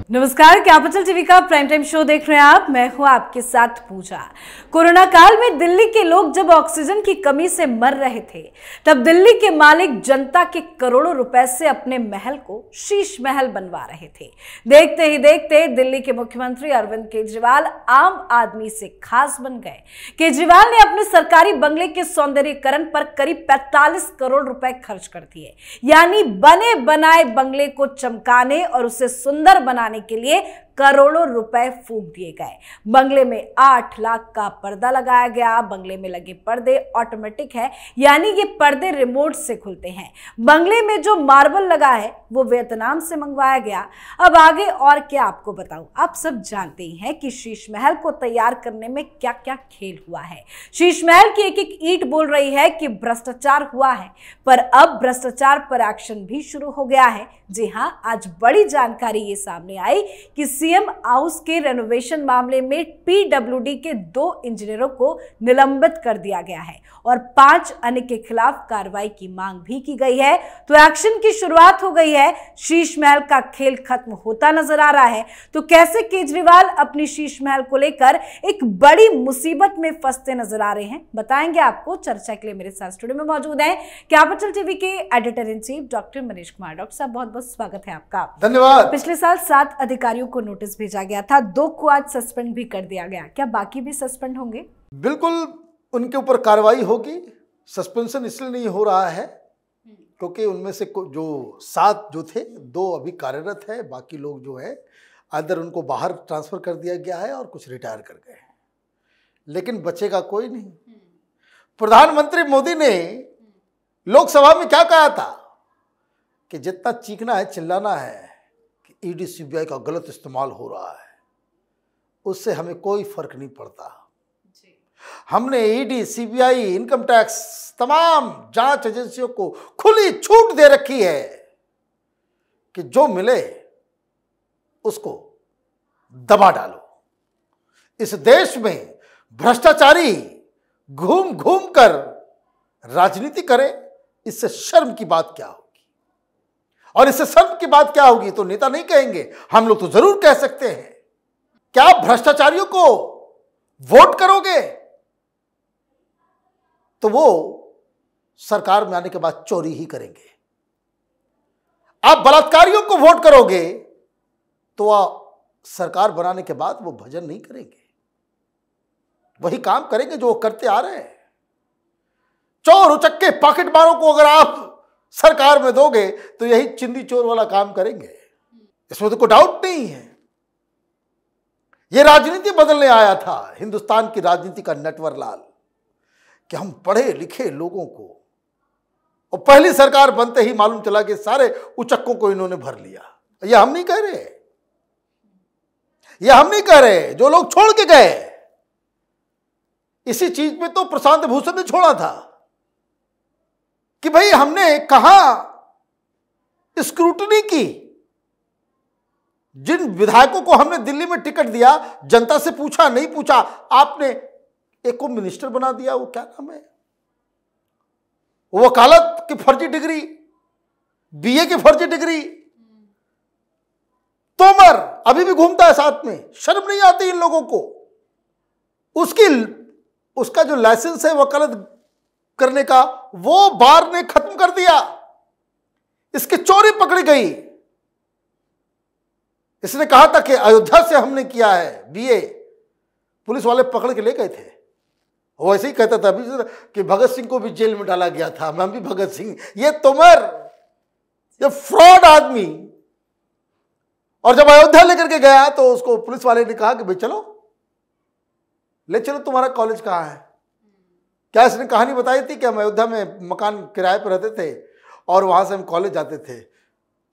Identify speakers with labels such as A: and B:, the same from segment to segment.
A: नमस्कार, capital TV का prime time show देख रहे हैं आप। मैं हूं आपके साथ पूजा। कोरोना काल में दिल्ली के लोग जब ऑक्सीजन की कमी से मर रहे थे, तब दिल्ली के मालिक जनता के करोड़ों रुपए से अपने महल को शीश महल बनवा रहे थे। देखते ही देखते दिल्ली के मुख्यमंत्री अरविंद केजरीवाल आम आदमी से खास बन गए। केजरीवाल ने अपने सरकारी बंगले के सौंदर्यीकरण पर करीब 45 करोड़ रुपए खर्च कर दिए, यानी बने बनाए बंगले को चमकाने और उसे सुंदर बनाने के लिए करोड़ों रुपए फूंक दिए गए। बंगले में 8 लाख का पर्दा लगाया गया। बंगले में लगे पर्दे ऑटोमेटिक है, यानी ये पर्दे रिमोट से खुलते हैं। बंगले में जो मार्बल लगा है वो वियतनाम से मंगवाया गया। अब आगे और क्या आपको बताऊं, आप सब जानते ही हैं कि शीश महल को तैयार करने में क्या क्या खेल हुआ है। शीश महल की एक एक ईंट बोल रही है कि भ्रष्टाचार हुआ है, पर अब भ्रष्टाचार पर एक्शन भी शुरू हो गया है। जी हां, आज बड़ी जानकारी ये सामने आई कि सीएम हाउस के रेनोवेशन मामले में पीडब्ल्यूडी के 2 इंजीनियरों को निलंबित कर दिया गया है और 5 अन्य के खिलाफ कार्रवाई की मांग भी की गई है। तो एक्शन की शुरुआत हो गई है। शीश महल का खेल खत्म होता नजर आ रहा है। तो कैसे केजरीवाल अपनी शीश महल को लेकर एक बड़ी मुसीबत में फंसते नजर आ रहे हैं, बताएंगे आपको। चर्चा के लिए मेरे साथ स्टूडियो में मौजूद हैं कैपिटल टीवी के editor in chief doctor Manish Kumar. Doctor साहब, बहुत बहुत स्वागत है आपका।
B: धन्यवाद।
A: पिछले साल 7 अधिकारियों को नोटिस भेजा गया था, 2 को आज सस्पेंड भी कर दिया गया। क्या बाकी भी सस्पेंड होंगे?
B: बिल्कुल उनके ऊपर कार्रवाई होगी। सस्पेंशन इसलिए नहीं हो रहा है क्योंकि उनमें से जो 7 जो थे, 2 अभी कार्यरत है, बाकी लोग जो है अंदर उनको बाहर ट्रांसफर कर दिया गया है और कुछ रिटायर कर गए हैं, लेकिन बचेगा कोई नहीं। प्रधानमंत्री मोदी ने लोकसभा में क्या कहा था कि जितना चीखना है, चिल्लाना है कि ईडी सीबीआई का गलत इस्तेमाल हो रहा है, उससे हमें कोई फर्क नहीं पड़ता। हमने ईडी, सीबीआई, इनकम टैक्स, तमाम जांच एजेंसियों को खुली छूट दे रखी है कि जो मिले उसको दबा डालो। इस देश में भ्रष्टाचारी घूम घूम कर राजनीति करे, इससे शर्म की बात क्या होगी? और इससे शर्म की बात क्या होगी तो नेता नहीं कहेंगे, हम लोग तो जरूर कह सकते हैं। क्या भ्रष्टाचारियों को वोट करोगे तो वो सरकार में आने के बाद चोरी ही करेंगे। आप बलात्कारियों को वोट करोगे तो वह सरकार बनाने के बाद वो भजन नहीं करेंगे, वही काम करेंगे जो वो करते आ रहे हैं। चोर उचक्के पॉकेट मारों को अगर आप सरकार में दोगे तो यही चिंदी चोर वाला काम करेंगे, इसमें तो कोई डाउट नहीं है। यह राजनीति बदलने आया था हिंदुस्तान की राजनीति का नटवरलाल कि हम पढ़े लिखे लोगों को, और पहली सरकार बनते ही मालूम चला कि सारे उचक्कों को इन्होंने भर लिया। यह हम नहीं कह रहे, यह हम नहीं कह रहे, जो लोग छोड़ के गए। इसी चीज में तो प्रशांत भूषण ने छोड़ा था कि भाई हमने कहां स्क्रूटनी की। जिन विधायकों को हमने दिल्ली में टिकट दिया, जनता से पूछा नहीं पूछा, आपने एक को मिनिस्टर बना दिया। वो क्या नाम है, वकालत की फर्जी डिग्री, बीए की फर्जी डिग्री। तोमर अभी भी घूमता है साथ में, शर्म नहीं आती इन लोगों को। उसका जो लाइसेंस है वकालत करने का, वो बार ने खत्म कर दिया। इसकी चोरी पकड़ी गई। इसने कहा था कि अयोध्या से हमने किया है बीए, पुलिस वाले पकड़ के ले गए थे। वो ऐसे ही कहता था अभी कि भगत सिंह को भी जेल में डाला गया था, मैं भी भगत सिंह। ये तोमर, ये फ्रॉड आदमी। और जब अयोध्या लेकर के गया तो उसको पुलिस वाले ने कहा कि भाई चलो ले चलो, तुम्हारा कॉलेज कहाँ है? क्या इसने कहानी बताई थी कि हम अयोध्या में मकान किराए पर रहते थे और वहां से हम कॉलेज जाते थे।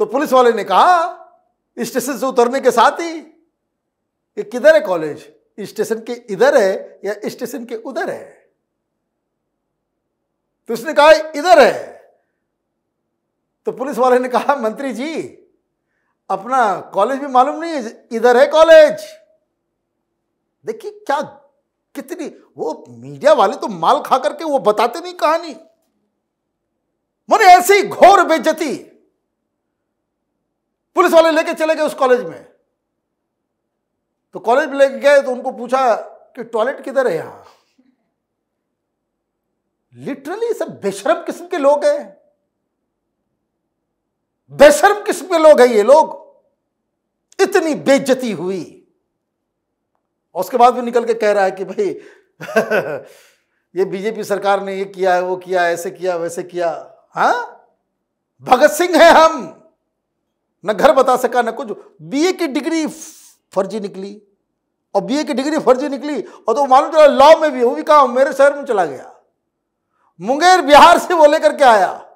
B: तो पुलिस वाले ने कहा स्टेशन से उतरने के साथ ही, ये किधर है कॉलेज? स्टेशन के इधर है या स्टेशन के उधर है? तो उसने कहा इधर है। तो पुलिस वाले ने कहा मंत्री जी, अपना कॉलेज भी मालूम नहीं है, इधर है कॉलेज। देखिए क्या, कितनी वो मीडिया वाले तो माल खा करके वो बताते नहीं कहानी। मैंने ऐसी घोर बेइज्जती, पुलिस वाले लेके चले गए उस कॉलेज में। तो कॉलेज में लेके गए तो उनको पूछा कि टॉयलेट किधर है यहां। लिटरली सब बेशर्म किस्म के लोग हैं, बेशर्म किस्म के लोग हैं ये लोग। इतनी बेइज्जती हुई और उसके बाद भी निकल के कह रहा है कि भाई ये बीजेपी सरकार ने ये किया है, वो किया, ऐसे किया, वैसे किया। हाँ, भगत सिंह है हम, न घर बता सका न कुछ। बीए की डिग्री फर्जी निकली, और बीए की डिग्री फर्जी निकली और तो मालूम चला लॉ में भी, वो भी कहा मेरे शहर में चला गया, मुंगेर बिहार से वो लेकर के आया।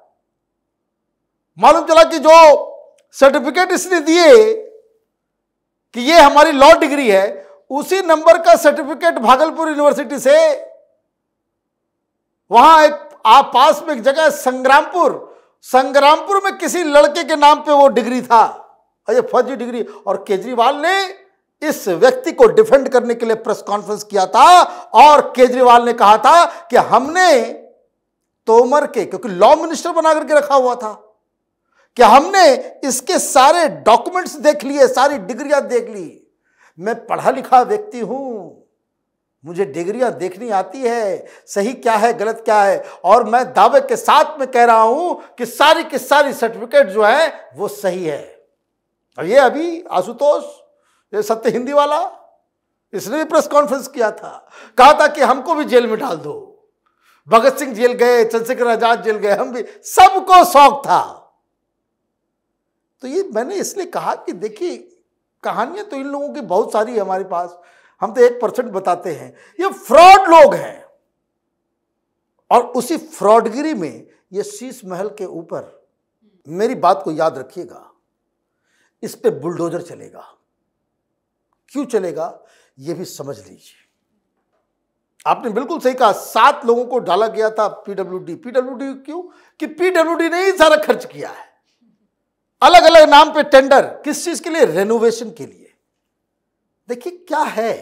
B: मालूम चला कि जो सर्टिफिकेट इसने दिए कि ये हमारी लॉ डिग्री है, उसी नंबर का सर्टिफिकेट भागलपुर यूनिवर्सिटी से, वहां एक पास में एक जगह है संग्रामपुर में किसी लड़के के नाम पे वो डिग्री था, और ये फर्जी डिग्री। और केजरीवाल ने इस व्यक्ति को डिफेंड करने के लिए प्रेस कॉन्फ्रेंस किया था, और केजरीवाल ने कहा था कि हमने तोमर के, क्योंकि लॉ मिनिस्टर बना करके रखा हुआ था, कि हमने इसके सारे डॉक्यूमेंट्स देख लिए, सारी डिग्रियां देख ली। मैं पढ़ा लिखा व्यक्ति हूं, मुझे डिग्रियां देखनी आती है, सही क्या है गलत क्या है, और मैं दावे के साथ में कह रहा हूं कि सारी की सारी सर्टिफिकेट जो है वो सही है। और ये अभी आशुतोष, ये सत्य हिंदी वाला, इसने भी प्रेस कॉन्फ्रेंस किया था, कहा था कि हमको भी जेल में डाल दो। भगत सिंह जेल गए, चंद्रशेखर आजाद जेल गए, हम भी, सबको शौक था। तो ये मैंने इसलिए कहा कि देखिए, कहानियां तो इन लोगों की बहुत सारी है हमारे पास, हम तो 1% बताते हैं। ये फ्रॉड लोग हैं, और उसी फ्रॉडगिरी में ये शीश महल के ऊपर, मेरी बात को याद रखिएगा, इस पे बुलडोजर चलेगा। क्यों चलेगा ये भी समझ लीजिए। आपने बिल्कुल सही कहा, 7 लोगों को डाला गया था पीडब्ल्यूडी क्यों? कि पीडब्ल्यूडी ने ही सारा खर्च किया है, अलग अलग नाम पे टेंडर, किस चीज के लिए? रेनोवेशन के लिए। देखिए क्या है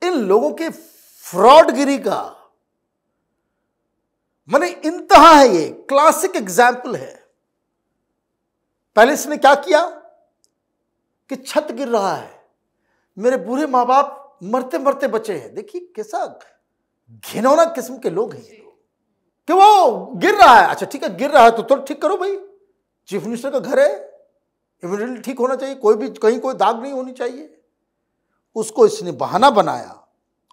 B: इन लोगों के फ्रॉडगिरी का, माने इंतहा है, ये क्लासिक एग्जाम्पल है। पहले इसने क्या किया कि छत गिर रहा है, मेरे बूढ़े मां बाप मरते मरते बचे हैं। देखिए कैसा घिनौना किस्म के लोग हैं ये लोग, कि वो गिर रहा है, अच्छा ठीक है गिर रहा है तो ठीक करो भाई, चीफ मिनिस्टर का घर है, इमीडिएटली ठीक होना चाहिए, कोई भी कहीं कोई दाग नहीं होनी चाहिए। उसको इसने बहाना बनाया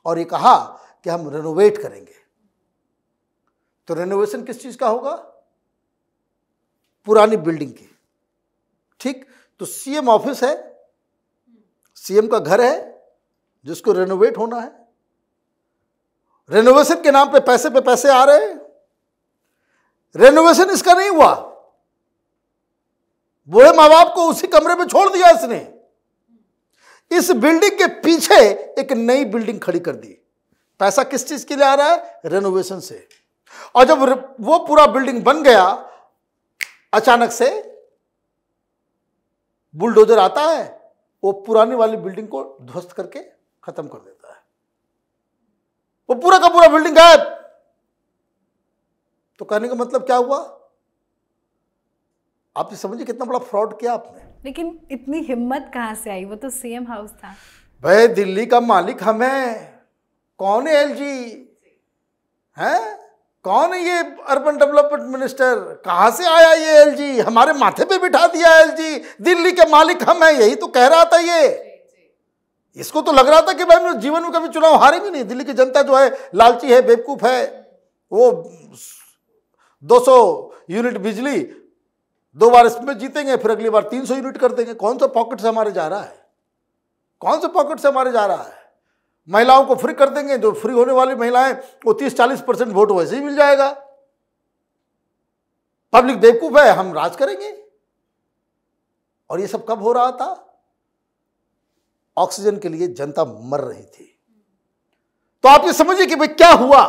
B: और ये कहा कि हम रेनोवेट करेंगे। तो रेनोवेशन किस चीज का होगा? पुरानी बिल्डिंग की। ठीक, तो सीएम ऑफिस है, सीएम का घर है जिसको रेनोवेट होना है। रेनोवेशन के नाम पे पैसे आ रहे हैं। रेनोवेशन इसका नहीं हुआ, बूढ़े मां बाप को उसी कमरे में छोड़ दिया इसने। इस बिल्डिंग के पीछे एक नई बिल्डिंग खड़ी कर दी। पैसा किस चीज के लिए आ रहा है? रेनोवेशन से। और जब वो पूरा बिल्डिंग बन गया, अचानक से बुलडोजर आता है, वो पुरानी वाली बिल्डिंग को ध्वस्त करके खत्म कर देता है। वो पूरा का पूरा बिल्डिंग गायब। तो कहने का मतलब क्या हुआ? आप ये समझिए कितना बड़ा फ्रॉड किया आपने।
A: लेकिन इतनी हिम्मत कहां से आई? वो तो सीएम हाउस था
B: भाई, दिल्ली का मालिक हमें, कौन है एलजी? हैं? कौन है ये अर्बन डेवलपमेंट मिनिस्टर? कहां से आया ये एलजी? हमारे माथे पे बिठा दिया एलजी, दिल्ली के मालिक हम हैं, यही तो कह रहा था ये। इसको तो लग रहा था कि भाई मैं जीवन में कभी चुनाव हारेंगे नहीं। दिल्ली की जनता जो है लालची है, बेवकूफ है। वो 200 यूनिट बिजली 2 बार इसमें जीतेंगे, फिर अगली बार 300 यूनिट कर देंगे। कौन सा पॉकेट से हमारे जा रहा है? कौन से पॉकेट से हमारे जा रहा है? महिलाओं को फ्री कर देंगे, जो फ्री होने वाली महिलाएं वो 30-40% वोट वैसे ही मिल जाएगा। पब्लिक बेवकूफ है, हम राज करेंगे। और ये सब कब हो रहा था? ऑक्सीजन के लिए जनता मर रही थी। तो आप ये समझिए कि भाई क्या हुआ।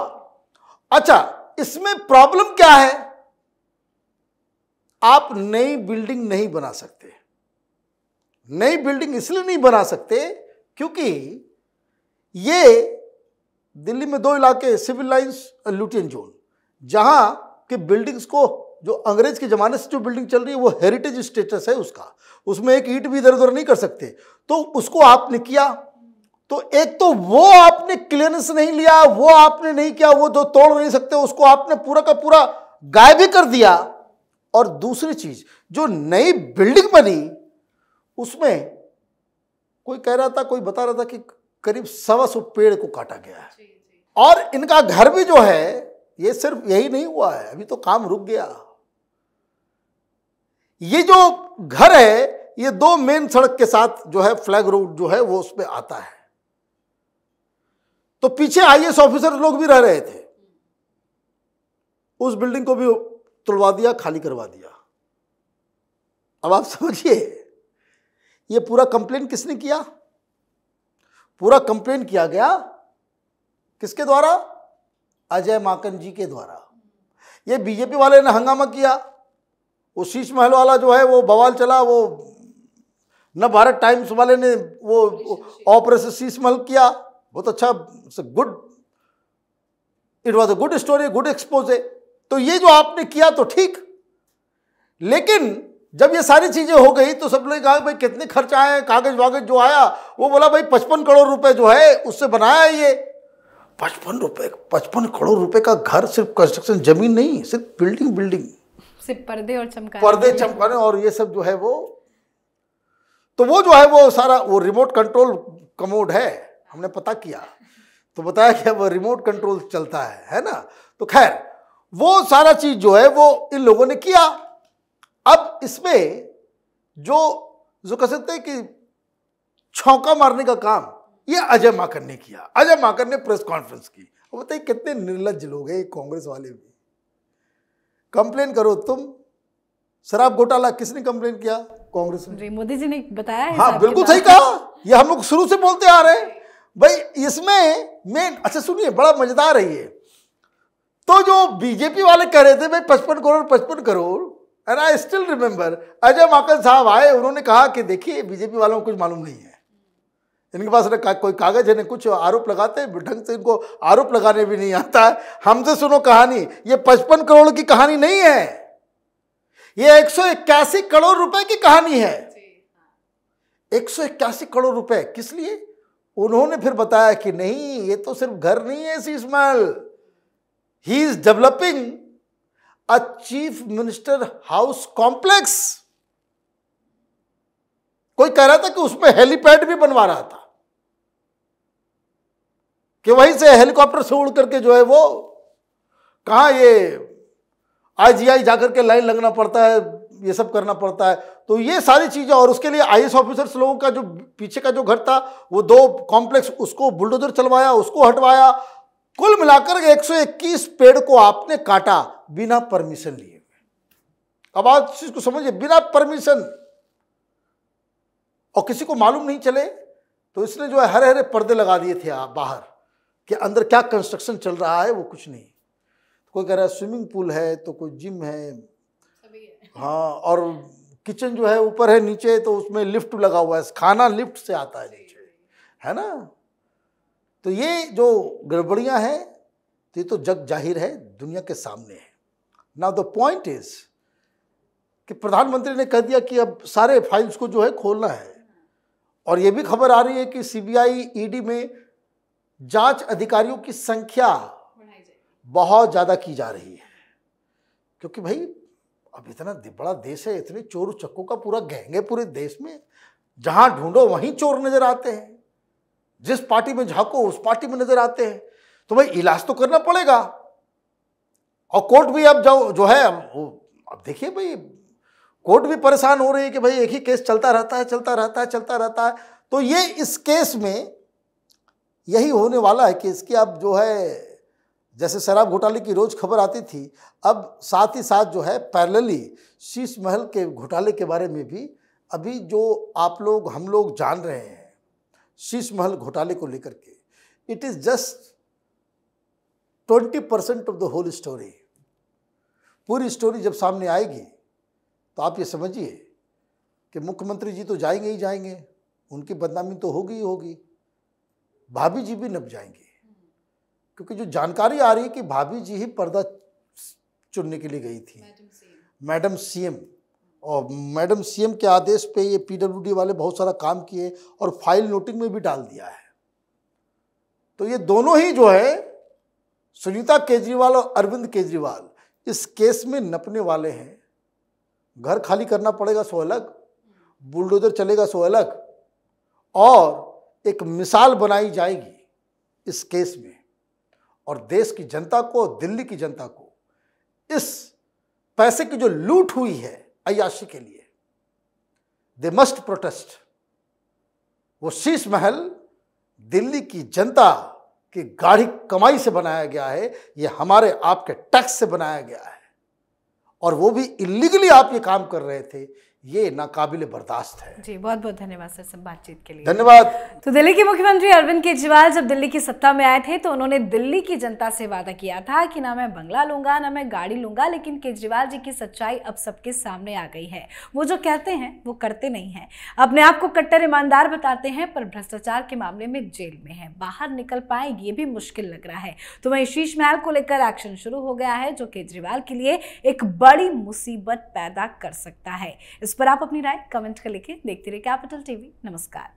B: अच्छा, इसमें प्रॉब्लम क्या है? आप नई बिल्डिंग नहीं बना सकते। नई बिल्डिंग इसलिए नहीं बना सकते क्योंकि ये दिल्ली में 2 इलाके, सिविल लाइंस और लुटियन जोन, जहां के बिल्डिंग्स को जो अंग्रेज के जमाने से जो बिल्डिंग चल रही है वो हेरिटेज स्टेटस है उसका, उसमें एक ईंट भी इधर उधर नहीं कर सकते, तो उसको आपने किया। तो एक तो वो आपने क्लियरेंस नहीं लिया, वो आपने नहीं किया, वो जो तोड़ नहीं सकते उसको आपने पूरा का पूरा गायब भी कर दिया। और दूसरी चीज, जो नई बिल्डिंग बनी उसमें कोई कह रहा था, कोई बता रहा था कि करीब 125 पेड़ को काटा गया है। और इनका घर भी जो है, ये सिर्फ यही नहीं हुआ है, अभी तो काम रुक गया। ये जो घर है ये 2 मेन सड़क के साथ जो है फ्लैग रोड जो है वो उसमें आता है। तो पीछे आईएएस ऑफिसर लोग भी रह रहे थे, उस बिल्डिंग को भी तोड़वा दिया, खाली करवा दिया। अब आप समझिए ये पूरा कंप्लेन किसने किया? पूरा कंप्लेन किया गया किसके द्वारा? अजय माकन जी के द्वारा। ये बीजेपी वाले ने हंगामा किया, वो शीश महल वाला जो है वो बवाल चला, वो न भारत टाइम्स वाले ने वो ऑपरेशन शीश महल किया, बहुत अच्छा, good, it was a good story, good exposé. तो ये जो आपने किया तो ठीक, लेकिन जब ये सारी चीजें हो गई तो सब लोग कहा भाई कितने खर्च आए, कागज वागज जो आया वो बोला भाई 55 करोड़ रुपए जो है उससे बनाया ये। 55 करोड़ रुपए का घर, सिर्फ कंस्ट्रक्शन, जमीन नहीं, सिर्फ बिल्डिंग,
A: सिर्फ पर्दे और
B: चमकाने और ये सब जो है वो, तो वो जो है वो सारा वो रिमोट कंट्रोल कमोड है, हमने पता किया तो बताया कि वो रिमोट कंट्रोल चलता है ना। तो खैर वो सारा चीज जो है वो इन लोगों ने किया। अब इसमें जो कह सकते हैं कि छौंका मारने का काम ये अजय माकन ने किया। अजय माकन ने प्रेस कॉन्फ्रेंस की। अब बताइए कितने निर्लज्ज लोग हैं कांग्रेस वाले भी। कंप्लेन करो तुम, शराब घोटाला किसने कंप्लेन किया? कांग्रेस ने।
A: मोदी जी ने बताया है।
B: हाँ बिल्कुल सही कहा, ये हम लोग शुरू से बोलते आ रहे हैं भाई। इसमें मेन, अच्छा सुनिए बड़ा मजेदार है ये, तो जो बीजेपी वाले कह रहे थे भाई 55 crore, and I still remember Ajay Maken साहब आए, उन्होंने कहा कि देखिए बीजेपी वालों को कुछ मालूम नहीं है, इनके पास ना कोई कागज है ना कुछ, आरोप लगाते हैं ढंग से, इनको आरोप लगाने भी नहीं आता है। हमसे सुनो कहानी, ये 55 करोड़ की कहानी नहीं है, ये 181 करोड़ रुपए की कहानी है। 181 करोड़ रुपए किस लिए? उन्होंने फिर बताया कि नहीं ये तो सिर्फ घर नहीं है Sheesh Mahal, he is developing a chief minister house complex. कोई कह रहा था कि उसमें हेलीपैड भी बनवा रहा था, कि वहीं से हेलीकॉप्टर से उड़ करके जो है वो कहां ये आईजीआई जाकर के लाइन लगना पड़ता है, ये सब करना पड़ता है। तो ये सारी चीजें, और उसके लिए आईएएस ऑफिसर्स लोगों का जो पीछे का जो घर था वो 2 कॉम्प्लेक्स, उसको बुलडोजर चलवाया, उसको हटवाया। कुल मिलाकर 121 पेड़ को आपने काटा बिना परमिशन लिए। अब आप इस चीज को समझिए, बिना परमिशन, और किसी को मालूम नहीं चले, तो इसने जो है हरे हरे पर्दे लगा दिए थे बाहर कि अंदर क्या कंस्ट्रक्शन चल रहा है वो कुछ नहीं। कोई कह रहा है स्विमिंग पूल है, तो कोई जिम है, हाँ, और किचन जो है ऊपर है, नीचे तो उसमें लिफ्ट लगा हुआ है, खाना लिफ्ट से आता है नीचे, है ना। तो ये जो गड़बड़ियां हैं तो ये तो जग जाहिर है, दुनिया के सामने है। नाउ द पॉइंट इज कि प्रधानमंत्री ने कह दिया कि अब सारे फाइल्स को जो है खोलना है, और ये भी खबर आ रही है कि सीबीआई ईडी में जांच अधिकारियों की संख्या बहुत ज्यादा की जा रही है, क्योंकि भाई अब इतना बड़ा देश है, इतने चोर चक्कों का पूरा गैंग है पूरे देश में, जहां ढूंढो वहीं चोर नजर आते हैं, जिस पार्टी में झांको उस पार्टी में नजर आते हैं। तो भाई इलाज तो करना पड़ेगा, और कोर्ट भी अब जो है अब देखिए भाई, कोर्ट भी परेशान हो रही है कि भाई एक ही केस चलता रहता है। तो ये इस केस में यही होने वाला है कि इसकी अब जो है, जैसे शराब घोटाले की रोज खबर आती थी, अब साथ ही साथ जो है पैरेलली शीश महल के घोटाले के बारे में भी अभी जो हम लोग जान रहे हैं शीश महल घोटाले को लेकर के, it is just 20% of the whole story. पूरी स्टोरी जब सामने आएगी तो आप ये समझिए कि मुख्यमंत्री जी तो जाएंगे ही जाएंगे, उनकी बदनामी तो होगी ही होगी, भाभी जी भी नप जाएंगे, क्योंकि जो जानकारी आ रही है कि भाभी जी ही पर्दा चुनने के लिए गई थी। मैडम सीएम, और मैडम सीएम के आदेश पे ये पीडब्ल्यूडी वाले बहुत सारा काम किए और फाइल नोटिंग में भी डाल दिया है। तो ये दोनों ही जो है सुनीता केजरीवाल और अरविंद केजरीवाल इस केस में नपने वाले हैं। घर खाली करना पड़ेगा सो अलग, बुलडोजर चलेगा सो अलग, और एक मिसाल बनाई जाएगी इस केस में, और देश की जनता को, दिल्ली की जनता को इस पैसे की जो लूट हुई है अय्याशी के लिए, दे मस्ट प्रोटेस्ट। वो शीश महल दिल्ली की जनता की गाढ़ी कमाई से बनाया गया है, ये हमारे आपके टैक्स से बनाया गया है, और वो भी इलीगली आप ये काम कर रहे थे, ये नाकाबिले बर्दाश्त है।
A: जी बहुत बहुत धन्यवाद सर सब बातचीत के लिए।
B: धन्यवाद।
A: तो दिल्ली के मुख्यमंत्री अरविंद केजरीवाल जब दिल्ली की सत्ता में आए थे तो उन्होंने दिल्ली की जनता से वादा किया था कि ना मैं बंगला लूंगा ना मैं गाड़ी लूंगा, लेकिन केजरीवाल जी की सच्चाई अब सबके सामने आ गई है। वो जो कहते हैं वो करते नहीं हैं, अपने आप को कट्टर ईमानदार बताते हैं, पर भ्रष्टाचार के मामले में जेल में है, बाहर निकल पाए ये भी मुश्किल लग रहा है। तो वहीं शीश महल को लेकर एक्शन शुरू हो गया है, जो केजरीवाल के लिए एक बड़ी मुसीबत पैदा कर सकता है। इस पर आप अपनी राय कमेंट कर लिखें। देखते रहिए कैपिटल टीवी। नमस्कार।